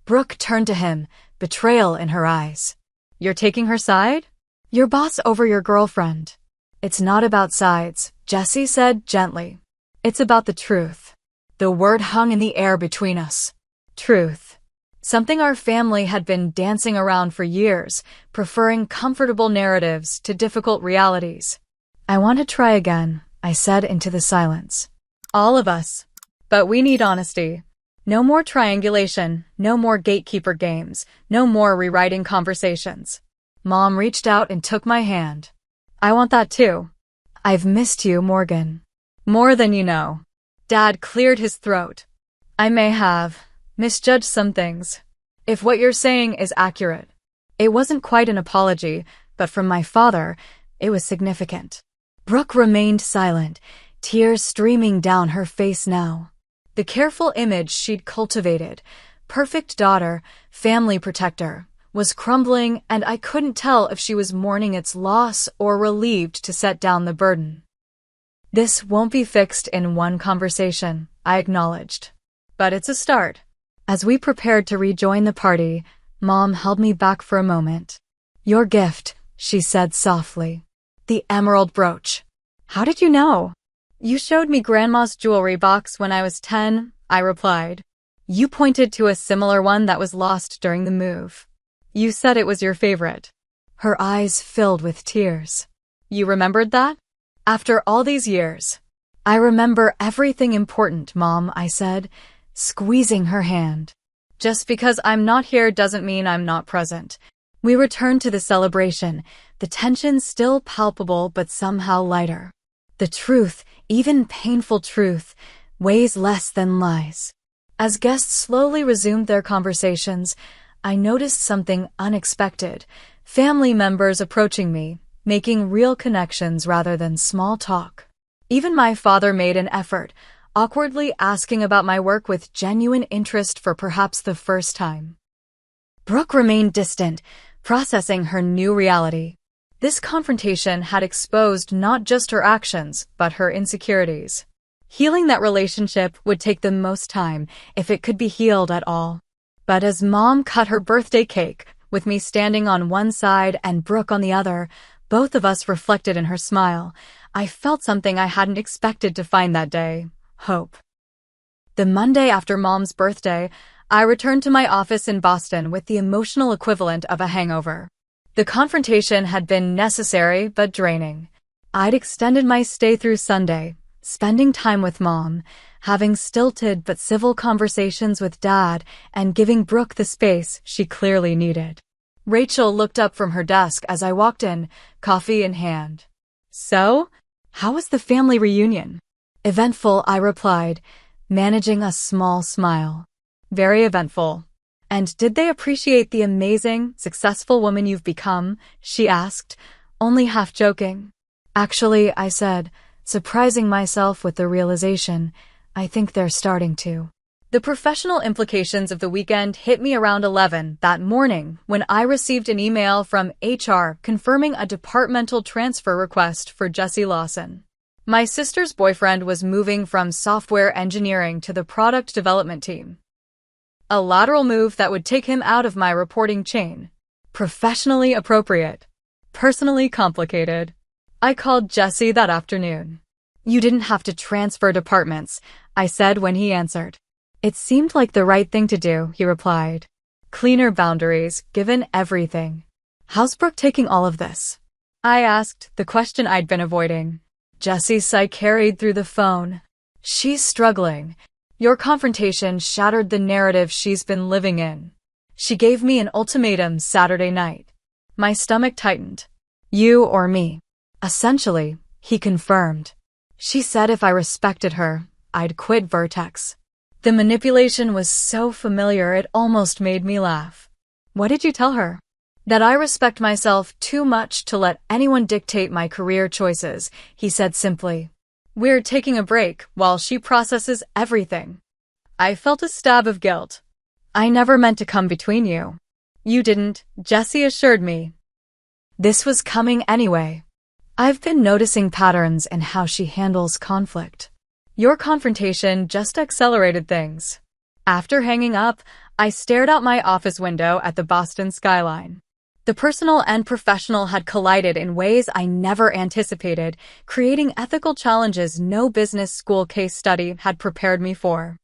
Brooke turned to him, betrayal in her eyes. You're taking her side? Your boss over your girlfriend. It's not about sides, Jesse said gently. It's about the truth. The word hung in the air between us. Truth. Something our family had been dancing around for years, preferring comfortable narratives to difficult realities. I want to try again, I said into the silence. All of us. But we need honesty. No more triangulation, no more gatekeeper games, no more rewriting conversations. Mom reached out and took my hand. I want that too. I've missed you, Morgan. More than you know. Dad cleared his throat. I may have misjudged some things. If what you're saying is accurate. It wasn't quite an apology, but from my father, it was significant. Brooke remained silent, tears streaming down her face now. The careful image she'd cultivated, perfect daughter, family protector, was crumbling, and I couldn't tell if she was mourning its loss or relieved to set down the burden. This won't be fixed in one conversation, I acknowledged. But it's a start. As we prepared to rejoin the party, Mom held me back for a moment. Your gift, she said softly. The emerald brooch. How did you know? You showed me Grandma's jewelry box when I was 10, I replied. You pointed to a similar one that was lost during the move. You said it was your favorite. Her eyes filled with tears. You remembered that? After all these years. I remember everything important, Mom, I said, squeezing her hand. Just because I'm not here doesn't mean I'm not present. We returned to the celebration, the tension still palpable but somehow lighter. The truth, even painful truth, weighs less than lies. As guests slowly resumed their conversations, I noticed something unexpected. Family members approaching me, making real connections rather than small talk. Even my father made an effort, awkwardly asking about my work with genuine interest for perhaps the first time. Brooke remained distant, processing her new reality. This confrontation had exposed not just her actions, but her insecurities. Healing that relationship would take the most time, if it could be healed at all. But as Mom cut her birthday cake, with me standing on one side and Brooke on the other, both of us reflected in her smile. I felt something I hadn't expected to find that day: hope. The Monday after Mom's birthday, I returned to my office in Boston with the emotional equivalent of a hangover. The confrontation had been necessary but draining. I'd extended my stay through Sunday, spending time with Mom, having stilted but civil conversations with Dad, and giving Brooke the space she clearly needed. Rachel looked up from her desk as I walked in, coffee in hand. "So, how was the family reunion?" "Eventful," I replied, managing a small smile. "Very eventful. And did they appreciate the amazing, successful woman you've become?" she asked, only half joking. "Actually," I said, surprising myself with the realization, "I think they're starting to." The professional implications of the weekend hit me around 11 that morning when I received an email from HR confirming a departmental transfer request for Jesse Lawson. My sister's boyfriend was moving from software engineering to the product development team. A lateral move that would take him out of my reporting chain. Professionally appropriate. Personally complicated. I called Jesse that afternoon. "You didn't have to transfer departments," I said when he answered. "It seemed like the right thing to do," he replied. "Cleaner boundaries, given everything." "How's Brooke taking all of this?" I asked, the question I'd been avoiding. Jesse's sigh carried through the phone. "She's struggling. Your confrontation shattered the narrative she's been living in. She gave me an ultimatum Saturday night." My stomach tightened. "You or me?" "Essentially," he confirmed. "She said if I respected her, I'd quit Vertex." The manipulation was so familiar it almost made me laugh. "What did you tell her?" "That I respect myself too much to let anyone dictate my career choices," he said simply. "We're taking a break while she processes everything." I felt a stab of guilt. "I never meant to come between you." "You didn't," Jesse assured me. This was coming anyway. "I've been noticing patterns in how she handles conflict. Your confrontation just accelerated things." After hanging up, I stared out my office window at the Boston skyline. The personal and professional had collided in ways I never anticipated, creating ethical challenges no business school case study had prepared me for.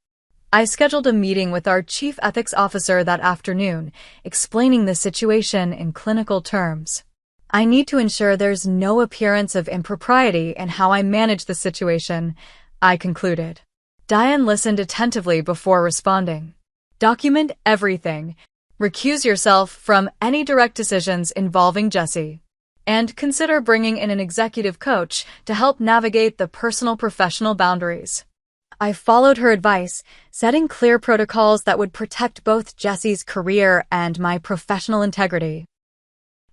I scheduled a meeting with our chief ethics officer that afternoon, explaining the situation in clinical terms. "I need to ensure there's no appearance of impropriety in how I manage the situation," I concluded. Diane listened attentively before responding. "Document everything. Recuse yourself from any direct decisions involving Jesse. And consider bringing in an executive coach to help navigate the personal-professional boundaries." I followed her advice, setting clear protocols that would protect both Jesse's career and my professional integrity.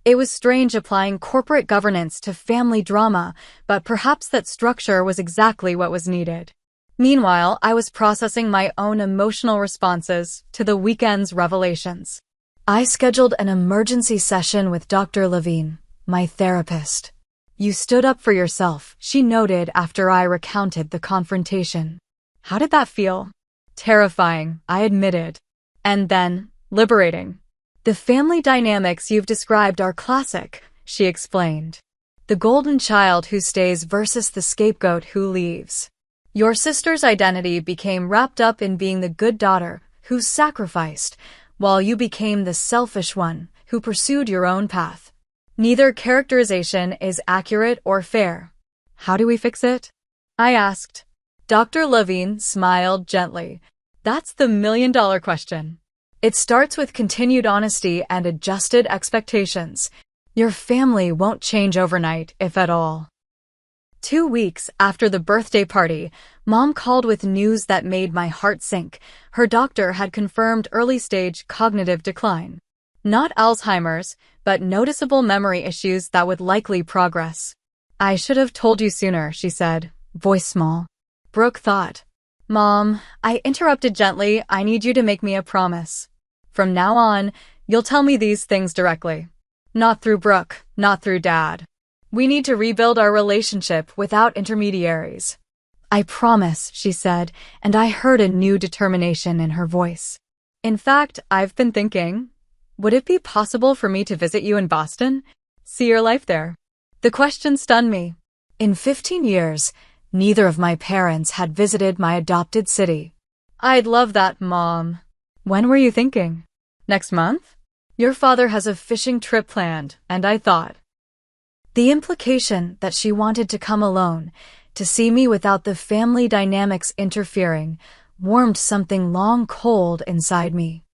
It was strange applying corporate governance to family drama, but perhaps that structure was exactly what was needed. Meanwhile, I was processing my own emotional responses to the weekend's revelations. I scheduled an emergency session with Dr. Levine, my therapist. "You stood up for yourself," she noted after I recounted the confrontation. "How did that feel?" "Terrifying," I admitted. "And then, liberating." "The family dynamics you've described are classic," she explained. "The golden child who stays versus the scapegoat who leaves. Your sister's identity became wrapped up in being the good daughter who sacrificed, while you became the selfish one who pursued your own path. Neither characterization is accurate or fair. How do we fix it?" I asked. Dr. Levine smiled gently. "That's the million-dollar question. It starts with continued honesty and adjusted expectations. Your family won't change overnight, if at all." 2 weeks after the birthday party, Mom called with news that made my heart sink. Her doctor had confirmed early-stage cognitive decline. Not Alzheimer's, but noticeable memory issues that would likely progress. "I should have told you sooner," she said, voice small. Brooke thought. "Mom," I interrupted gently, "I need you to make me a promise. From now on, you'll tell me these things directly. Not through Brooke, not through Dad. We need to rebuild our relationship without intermediaries." "I promise," she said, and I heard a new determination in her voice. In fact, I've been thinking, would it be possible for me to visit you in Boston? See your life there. The question stunned me. In 15 years, neither of my parents had visited my adopted city. I'd love that, Mom. When were you thinking? Next month? Your father has a fishing trip planned, and I thought. The implication that she wanted to come alone, to see me without the family dynamics interfering, warmed something long cold inside me.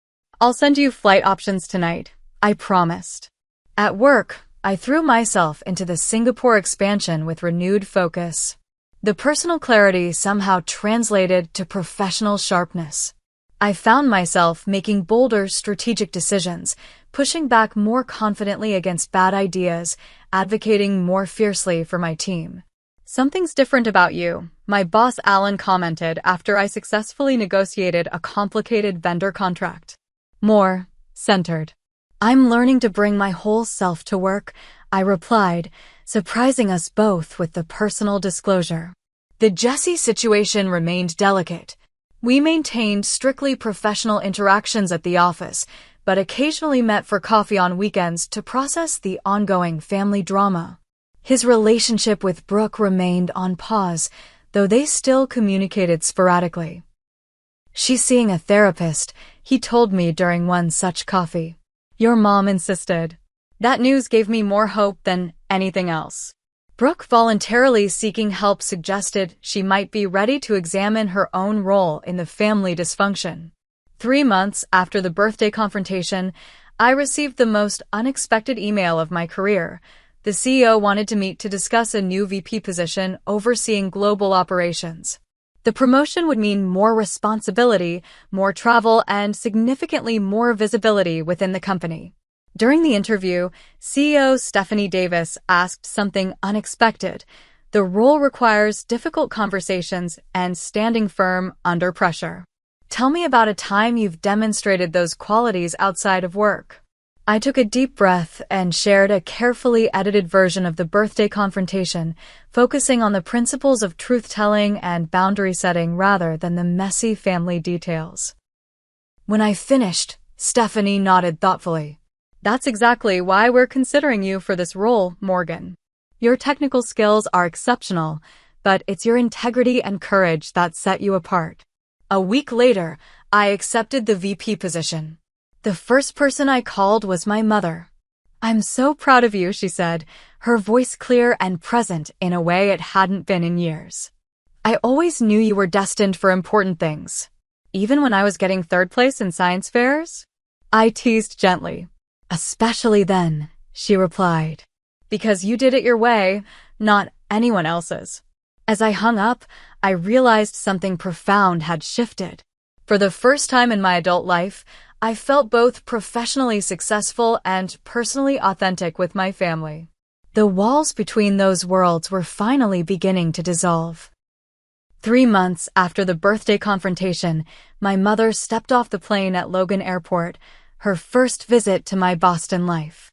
I'll send you flight options tonight, I promised. At work, I threw myself into the Singapore expansion with renewed focus. The personal clarity somehow translated to professional sharpness. I found myself making bolder strategic decisions, pushing back more confidently against bad ideas, advocating more fiercely for my team. Something's different about you, my boss Alan commented after I successfully negotiated a complicated vendor contract. More centered. I'm learning to bring my whole self to work, I replied, surprising us both with the personal disclosure. The Jesse situation remained delicate. We maintained strictly professional interactions at the office, but occasionally met for coffee on weekends to process the ongoing family drama. His relationship with Brooke remained on pause, though they still communicated sporadically. She's seeing a therapist, he told me during one such coffee. Your mom insisted. That news gave me more hope than anything else. Brooke voluntarily seeking help suggested she might be ready to examine her own role in the family dysfunction. 3 months after the birthday confrontation, I received the most unexpected email of my career. The CEO wanted to meet to discuss a new VP position overseeing global operations. The promotion would mean more responsibility, more travel, and significantly more visibility within the company. During the interview, CEO Stephanie Davis asked something unexpected. The role requires difficult conversations and standing firm under pressure. Tell me about a time you've demonstrated those qualities outside of work. I took a deep breath and shared a carefully edited version of the birthday confrontation, focusing on the principles of truth-telling and boundary setting rather than the messy family details. When I finished, Stephanie nodded thoughtfully. That's exactly why we're considering you for this role, Morgan. Your technical skills are exceptional, but it's your integrity and courage that set you apart. A week later, I accepted the VP position. The first person I called was my mother. I'm so proud of you, she said, her voice clear and present in a way it hadn't been in years. I always knew you were destined for important things. Even when I was getting third place in science fairs? I teased gently. Especially then, she replied. Because you did it your way, not anyone else's. As I hung up, I realized something profound had shifted. For the first time in my adult life, I felt both professionally successful and personally authentic with my family. The walls between those worlds were finally beginning to dissolve. 3 months after the birthday confrontation, my mother stepped off the plane at Logan Airport, her first visit to my Boston life.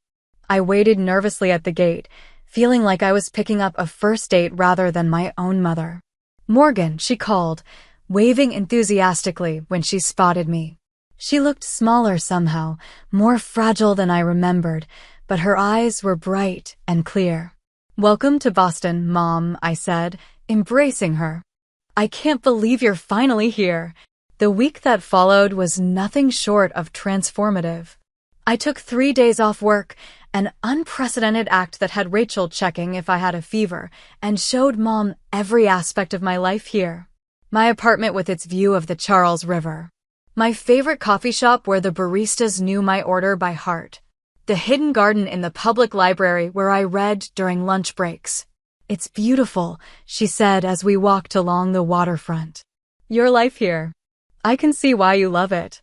I waited nervously at the gate, feeling like I was picking up a first date rather than my own mother. Morgan, she called, waving enthusiastically when she spotted me. She looked smaller somehow, more fragile than I remembered, but her eyes were bright and clear. Welcome to Boston, Mom, I said, embracing her. I can't believe you're finally here. The week that followed was nothing short of transformative. I took 3 days off work, an unprecedented act that had Rachel checking if I had a fever, and showed Mom every aspect of my life here. My apartment with its view of the Charles River. My favorite coffee shop where the baristas knew my order by heart. The hidden garden in the public library where I read during lunch breaks. It's beautiful, she said as we walked along the waterfront. Your life here. I can see why you love it.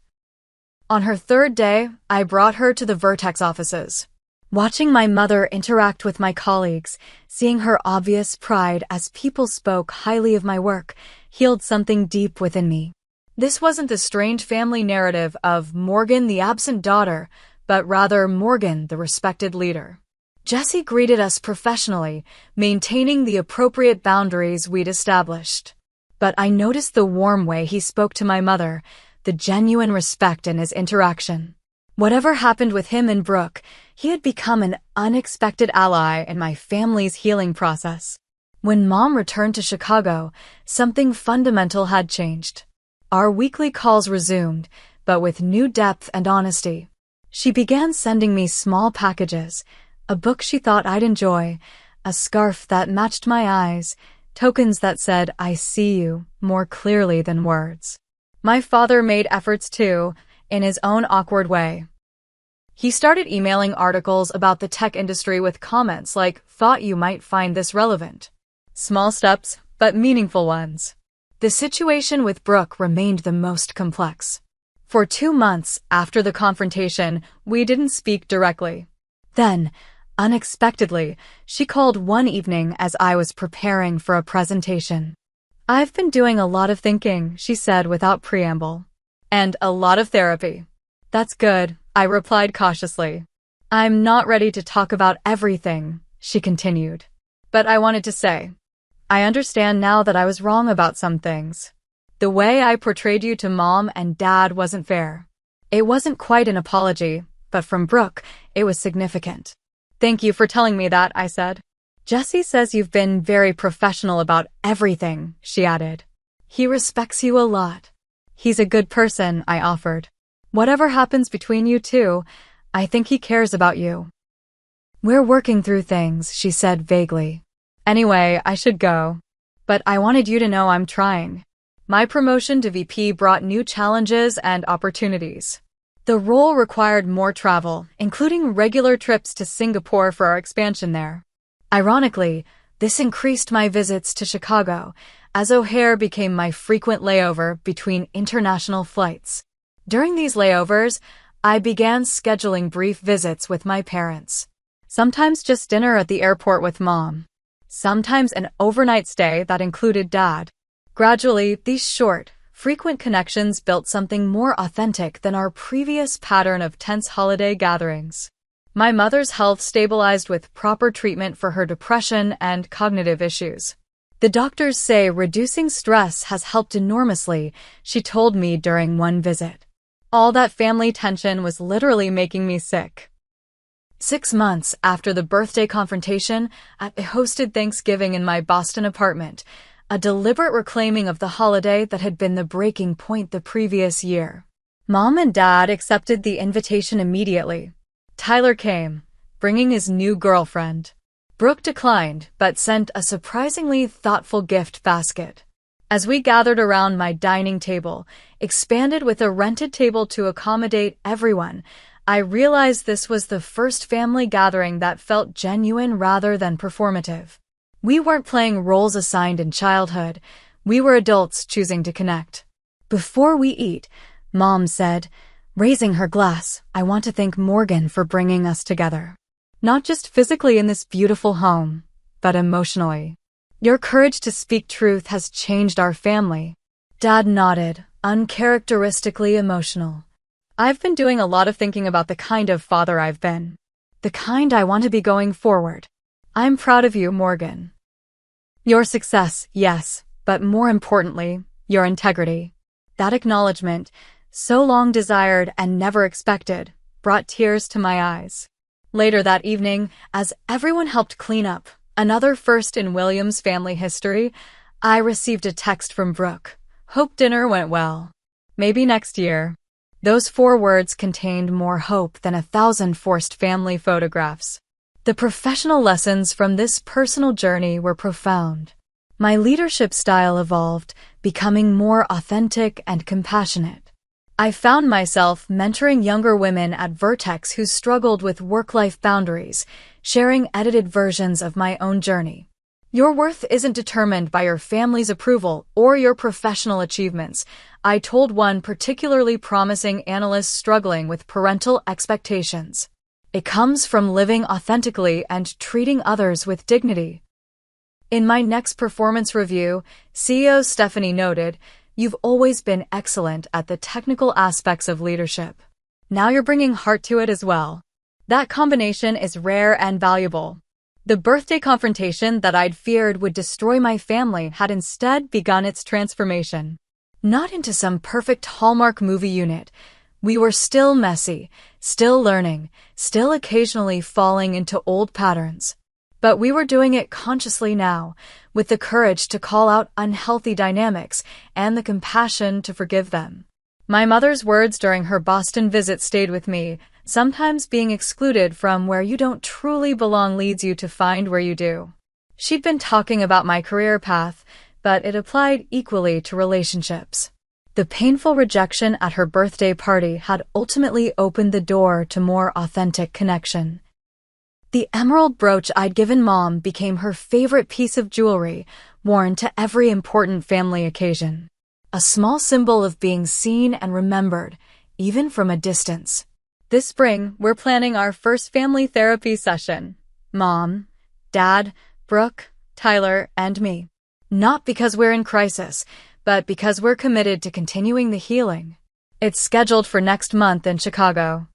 On her 3rd day, I brought her to the Vertex offices. Watching my mother interact with my colleagues, seeing her obvious pride as people spoke highly of my work, healed something deep within me. This wasn't the strained family narrative of Morgan the absent daughter, but rather Morgan the respected leader. Jesse greeted us professionally, maintaining the appropriate boundaries we'd established. But I noticed the warm way he spoke to my mother, the genuine respect in his interaction. Whatever happened with him and Brooke, he had become an unexpected ally in my family's healing process. When Mom returned to Chicago, something fundamental had changed. Our weekly calls resumed, but with new depth and honesty. She began sending me small packages, a book she thought I'd enjoy, a scarf that matched my eyes, tokens that said, "I see you," more clearly than words. My father made efforts too, in his own awkward way. He started emailing articles about the tech industry with comments like, "Thought you might find this relevant." Small steps, but meaningful ones. The situation with Brooke remained the most complex. For 2 months after the confrontation, we didn't speak directly. Then, unexpectedly, she called one evening as I was preparing for a presentation. "I've been doing a lot of thinking," she said without preamble. "And a lot of therapy." "That's good," I replied cautiously. "I'm not ready to talk about everything," she continued. "But I wanted to say, I understand now that I was wrong about some things. The way I portrayed you to Mom and Dad wasn't fair." It wasn't quite an apology, but from Brooke, it was significant. "Thank you for telling me that," I said. "Jesse says you've been very professional about everything," she added. "He respects you a lot." "He's a good person," I offered. "Whatever happens between you two, I think he cares about you." "We're working through things," she said vaguely. "Anyway, I should go. But I wanted you to know I'm trying." My promotion to VP brought new challenges and opportunities. The role required more travel, including regular trips to Singapore for our expansion there. Ironically, this increased my visits to Chicago, as O'Hare became my frequent layover between international flights. During these layovers, I began scheduling brief visits with my parents. Sometimes just dinner at the airport with Mom. Sometimes an overnight stay that included Dad. Gradually, these short, frequent connections built something more authentic than our previous pattern of tense holiday gatherings. My mother's health stabilized with proper treatment for her depression and cognitive issues. "The doctors say reducing stress has helped enormously," she told me during one visit. All that family tension was literally making me sick. 6 months after the birthday confrontation, I hosted Thanksgiving in my Boston apartment, a deliberate reclaiming of the holiday that had been the breaking point the previous year. Mom and Dad accepted the invitation immediately. Tyler came, bringing his new girlfriend. Brooke declined, but sent a surprisingly thoughtful gift basket. As we gathered around my dining table, expanded with a rented table to accommodate everyone, I realized this was the first family gathering that felt genuine rather than performative. We weren't playing roles assigned in childhood. We were adults choosing to connect. "Before we eat," Mom said, raising her glass, "I want to thank Morgan for bringing us together. Not just physically in this beautiful home, but emotionally. Your courage to speak truth has changed our family." Dad nodded, uncharacteristically emotional. "I've been doing a lot of thinking about the kind of father I've been. The kind I want to be going forward. I'm proud of you, Morgan. Your success, yes, but more importantly, your integrity." That acknowledgement, so long desired and never expected, brought tears to my eyes. Later that evening, as everyone helped clean up, another first in Williams' family history, I received a text from Brooke. "Hope dinner went well. Maybe next year." Those 4 words contained more hope than 1,000 forced family photographs. The professional lessons from this personal journey were profound. My leadership style evolved, becoming more authentic and compassionate. I found myself mentoring younger women at Vertex who struggled with work-life boundaries, sharing edited versions of my own journey. Your worth isn't determined by your family's approval or your professional achievements, I told one particularly promising analyst struggling with parental expectations. It comes from living authentically and treating others with dignity. In my next performance review, CEO Stephanie noted, "You've always been excellent at the technical aspects of leadership. Now you're bringing heart to it as well." That combination is rare and valuable. The birthday confrontation that I'd feared would destroy my family had instead begun its transformation. Not into some perfect Hallmark movie unit. We were still messy, still learning, still occasionally falling into old patterns. But we were doing it consciously now, with the courage to call out unhealthy dynamics and the compassion to forgive them. My mother's words during her Boston visit stayed with me. Sometimes being excluded from where you don't truly belong leads you to find where you do. She'd been talking about my career path, but it applied equally to relationships. The painful rejection at her birthday party had ultimately opened the door to more authentic connection. The emerald brooch I'd given Mom became her favorite piece of jewelry, worn to every important family occasion. A small symbol of being seen and remembered, even from a distance. This spring, we're planning our first family therapy session. Mom, Dad, Brooke, Tyler, and me. Not because we're in crisis, but because we're committed to continuing the healing. It's scheduled for next month in Chicago.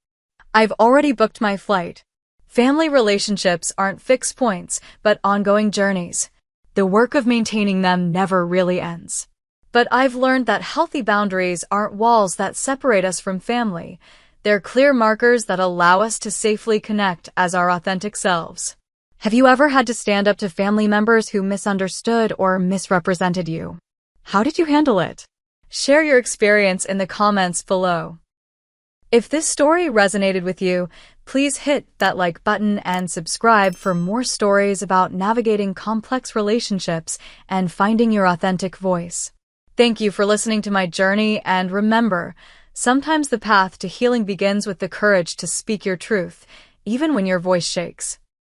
I've already booked my flight. Family relationships aren't fixed points, but ongoing journeys. The work of maintaining them never really ends. But I've learned that healthy boundaries aren't walls that separate us from family. They're clear markers that allow us to safely connect as our authentic selves. Have you ever had to stand up to family members who misunderstood or misrepresented you? How did you handle it? Share your experience in the comments below. If this story resonated with you, please hit that like button and subscribe for more stories about navigating complex relationships and finding your authentic voice. Thank you for listening to my journey, and remember, sometimes the path to healing begins with the courage to speak your truth, even when your voice shakes.